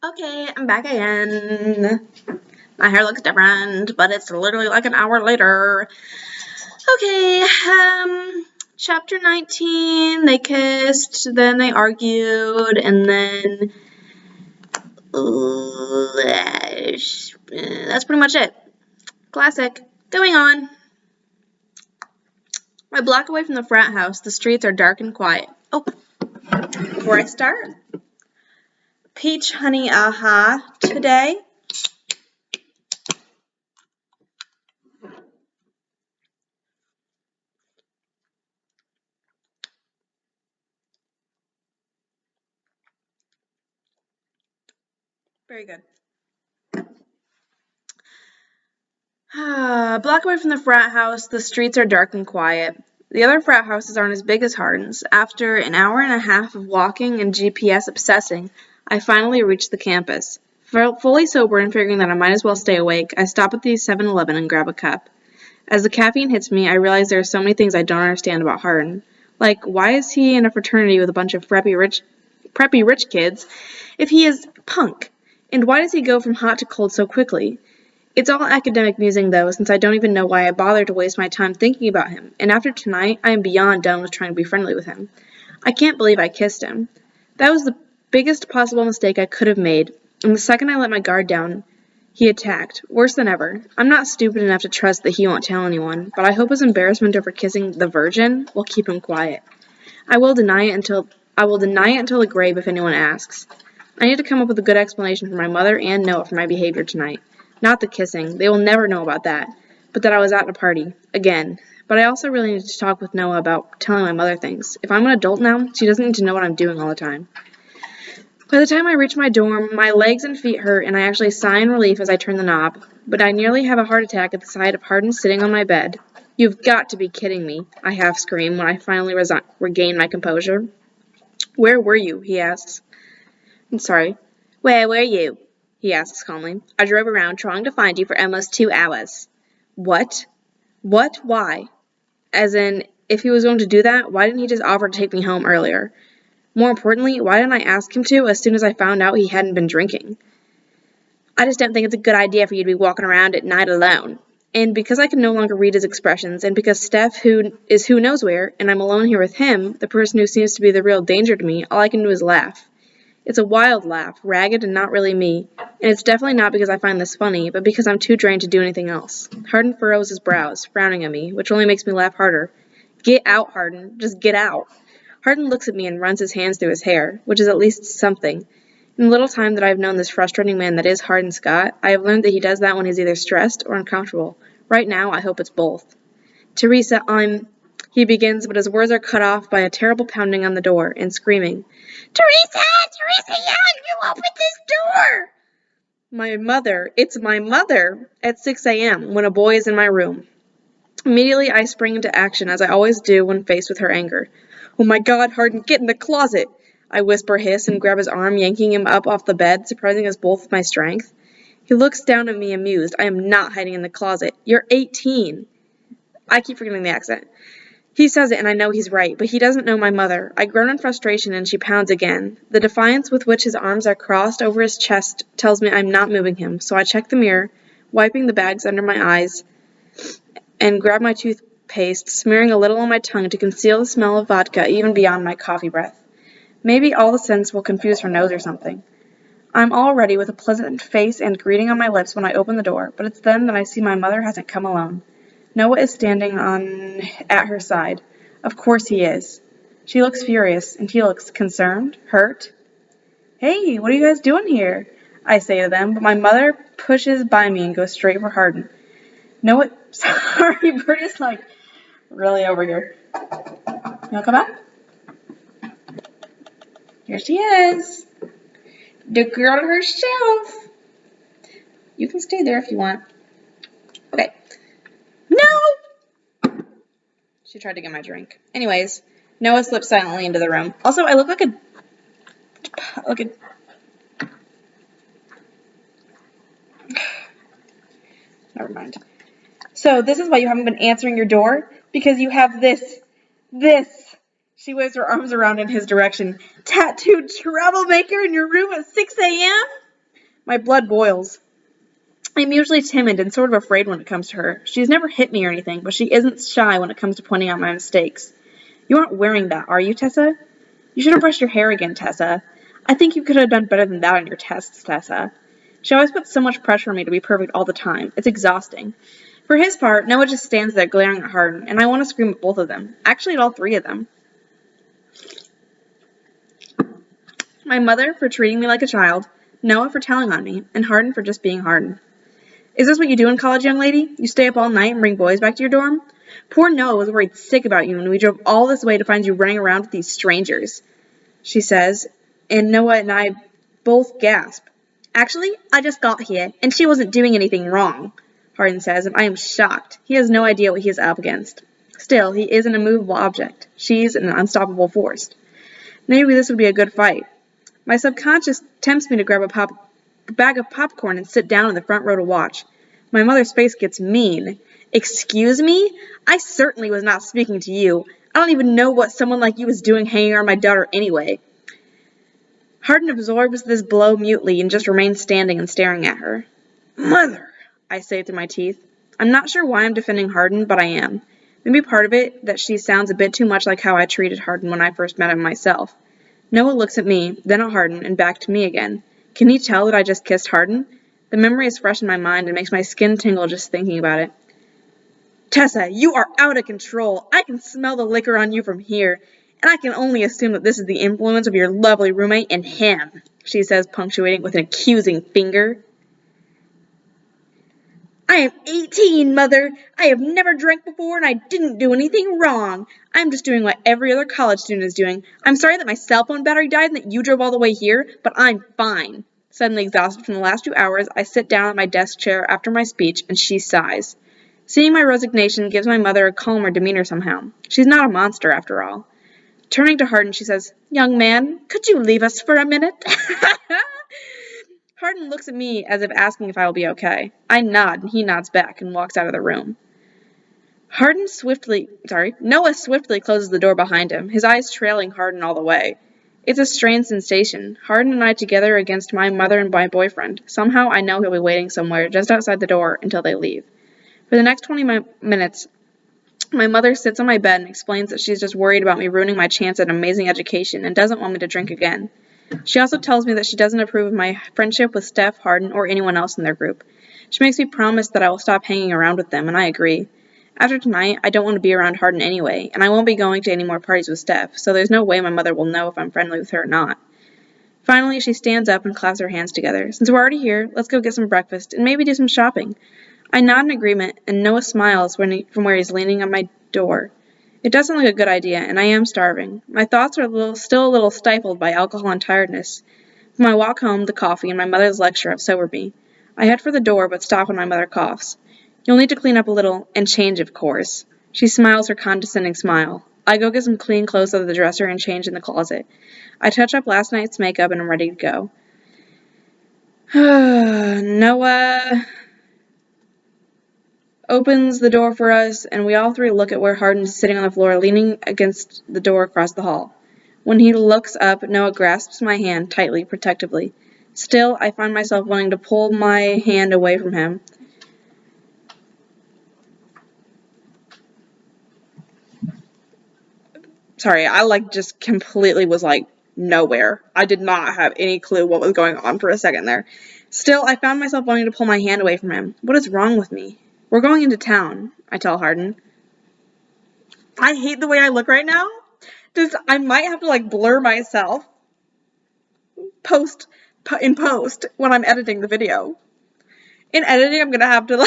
Okay, I'm back again. My hair looks different, but it's literally like an hour later. Okay, chapter 19, they kissed, then they argued, and then that's pretty much it. Classic. Going on. A block away from the frat house, the streets are dark and quiet. Oh, before I start, peach honey aha today. Very good. A block away from the frat house, the streets are dark and quiet. The other frat houses aren't as big as Hardin's. After an hour and a half of walking and GPS obsessing, I finally reached the campus. Fully sober and figuring that I might as well stay awake, I stop at the 7-Eleven and grab a cup. As the caffeine hits me, I realize there are so many things I don't understand about Hardin. Like, why is he in a fraternity with a bunch of preppy rich kids if he is punk? And why does he go from hot to cold so quickly? It's all academic musing, though, since I don't even know why I bothered to waste my time thinking about him, and after tonight, I am beyond done with trying to be friendly with him. I can't believe I kissed him. That was the biggest possible mistake I could have made, and the second I let my guard down, he attacked, worse than ever. I'm not stupid enough to trust that he won't tell anyone, but I hope his embarrassment over kissing the virgin will keep him quiet. I will deny it until the grave if anyone asks. I need to come up with a good explanation for my mother and Noah for my behavior tonight. Not the kissing. They will never know about that. But that I was at a party. Again. But I also really need to talk with Noah about telling my mother things. If I'm an adult now, she doesn't need to know what I'm doing all the time. By the time I reach my dorm, my legs and feet hurt, and I actually sigh in relief as I turn the knob. But I nearly have a heart attack at the sight of Hardin sitting on my bed. You've got to be kidding me, I half scream when I finally regain my composure. Where were you? He asks. I'm sorry. Where were you? He asks calmly. I drove around trying to find you for almost 2 hours. What? What? Why? As in, if he was going to do that, why didn't he just offer to take me home earlier? More importantly, why didn't I ask him to as soon as I found out he hadn't been drinking? I just don't think it's a good idea for you to be walking around at night alone. And because I can no longer read his expressions, and because Steph who knows where, and I'm alone here with him, the person who seems to be the real danger to me, all I can do is laugh. It's a wild laugh, ragged and not really me, and it's definitely not because I find this funny, but because I'm too drained to do anything else. Hardin furrows his brows, frowning at me, which only makes me laugh harder. Get out, Hardin. Just get out. Hardin looks at me and runs his hands through his hair, which is at least something. In the little time that I have known this frustrating man that is Hardin Scott, I have learned that he does that when he's either stressed or uncomfortable. Right now, I hope it's both. Teresa, he begins, but his words are cut off by a terrible pounding on the door and screaming. Teresa! Teresa Young, you open this door! It's my mother, at 6 a.m., when a boy is in my room. Immediately, I spring into action, as I always do when faced with her anger. Oh my God, Hardin, get in the closet! I whisper hiss and grab his arm, yanking him up off the bed, surprising us both with my strength. He looks down at me amused. I am not hiding in the closet. You're 18. I keep forgetting the accent. He says it, and I know he's right, but he doesn't know my mother. I groan in frustration, and she pounds again. The defiance with which his arms are crossed over his chest tells me I'm not moving him, so I check the mirror, wiping the bags under my eyes, and grab my toothpaste, smearing a little on my tongue to conceal the smell of vodka even beyond my coffee breath. Maybe all the scents will confuse her nose or something. I'm all ready with a pleasant face and greeting on my lips when I open the door, but it's then that I see my mother hasn't come alone. Noah is standing at her side. Of course he is. She looks furious, and he looks concerned, hurt. Hey, what are you guys doing here? I say to them, but my mother pushes by me and goes straight for Hardin. Noah, sorry, Bertie's like really over here. You wanna come back? Here she is. The girl herself. You can stay there if you want. Okay. No! She tried to get my drink. Anyways, Noah slipped silently into the room. Also, I look like a... Never mind. So, this is why you haven't been answering your door? Because you have this. She waves her arms around in his direction. Tattooed troublemaker in your room at 6 a.m.? My blood boils. I'm usually timid and sort of afraid when it comes to her. She's never hit me or anything, but she isn't shy when it comes to pointing out my mistakes. You aren't wearing that, are you, Tessa? You should have brushed your hair again, Tessa. I think you could have done better than that on your tests, Tessa. She always puts so much pressure on me to be perfect all the time. It's exhausting. For his part, Noah just stands there glaring at Hardin, and I want to scream at both of them. Actually, at all three of them. My mother for treating me like a child, Noah for telling on me, and Hardin for just being Hardin. Is this what you do in college, young lady? You stay up all night and bring boys back to your dorm? Poor Noah was worried sick about you when we drove all this way to find you running around with these strangers, she says, and Noah and I both gasp. Actually, I just got here, and she wasn't doing anything wrong, Hardin says, and I am shocked. He has no idea what he is up against. Still, he is an immovable object. She's an unstoppable force. Maybe this would be a good fight. My subconscious tempts me to grab a bag of popcorn and sit down in the front row to watch. My mother's face gets mean. Excuse me? I certainly was not speaking to you. I don't even know what someone like you is doing hanging around my daughter anyway. Hardin absorbs this blow mutely and just remains standing and staring at her. Mother, I say through my teeth. I'm not sure why I'm defending Hardin, but I am. Maybe part of it that she sounds a bit too much like how I treated Hardin when I first met him myself. Noah looks at me, then at Hardin, and back to me again. Can he tell that I just kissed Hardin? The memory is fresh in my mind and makes my skin tingle just thinking about it. Tessa, you are out of control. I can smell the liquor on you from here, and I can only assume that this is the influence of your lovely roommate and him, she says, punctuating with an accusing finger. I am 18, Mother. I have never drank before, and I didn't do anything wrong. I'm just doing what every other college student is doing. I'm sorry that my cell phone battery died and that you drove all the way here, but I'm fine. Suddenly exhausted from the last 2 hours, I sit down at my desk chair after my speech, and she sighs. Seeing my resignation gives my mother a calmer demeanor somehow. She's not a monster, after all. Turning to Hardin, she says, Young man, could you leave us for a minute? Hardin looks at me as if asking if I will be okay. I nod, and he nods back and walks out of the room. Noah swiftly closes the door behind him, his eyes trailing Hardin all the way. It's a strange sensation, Hardin and I together against my mother and my boyfriend. Somehow I know he'll be waiting somewhere just outside the door until they leave. For the next 20 minutes, my mother sits on my bed and explains that she's just worried about me ruining my chance at an amazing education and doesn't want me to drink again. She also tells me that she doesn't approve of my friendship with Steph, Hardin, or anyone else in their group. She makes me promise that I will stop hanging around with them, and I agree. After tonight, I don't want to be around Hardin anyway, and I won't be going to any more parties with Steph, so there's no way my mother will know if I'm friendly with her or not. Finally, she stands up and clasps her hands together. Since we're already here, let's go get some breakfast and maybe do some shopping. I nod in agreement, and Noah smiles from where he's leaning on my door. It does sound like a good idea, and I am starving. My thoughts are still a little stifled by alcohol and tiredness. From my walk home, the coffee, and my mother's lecture have sobered me. I head for the door, but stop when my mother coughs. You'll need to clean up a little, and change, of course. She smiles her condescending smile. I go get some clean clothes out of the dresser and change in the closet. I touch up last night's makeup and I'm ready to go. Noah opens the door for us, and we all three look at where Hardin is sitting on the floor, leaning against the door across the hall. When he looks up, Noah grasps my hand tightly, protectively. Still, I find myself wanting to pull my hand away from him. Sorry, I just completely was nowhere. I did not have any clue what was going on for a second there. Still, I found myself wanting to pull my hand away from him. What is wrong with me? We're going into town, I tell Hardin. I hate the way I look right now. I might have to blur myself in post when I'm editing the video. In editing, I'm gonna have to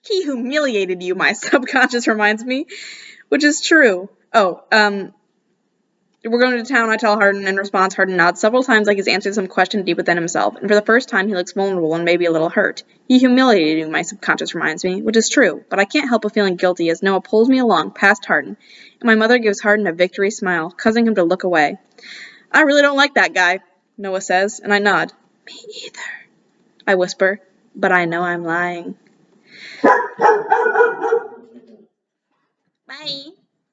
He humiliated you, my subconscious reminds me, which is true. We're going to town, I tell Hardin. In response, Hardin nods several times like he's answering some question deep within himself, and for the first time he looks vulnerable and maybe a little hurt. He humiliated you, my subconscious reminds me, which is true, but I can't help but feeling guilty as Noah pulls me along past Hardin, and my mother gives Hardin a victory smile, causing him to look away. I really don't like that guy, Noah says, and I nod. Me either, I whisper, but I know I'm lying. Bye.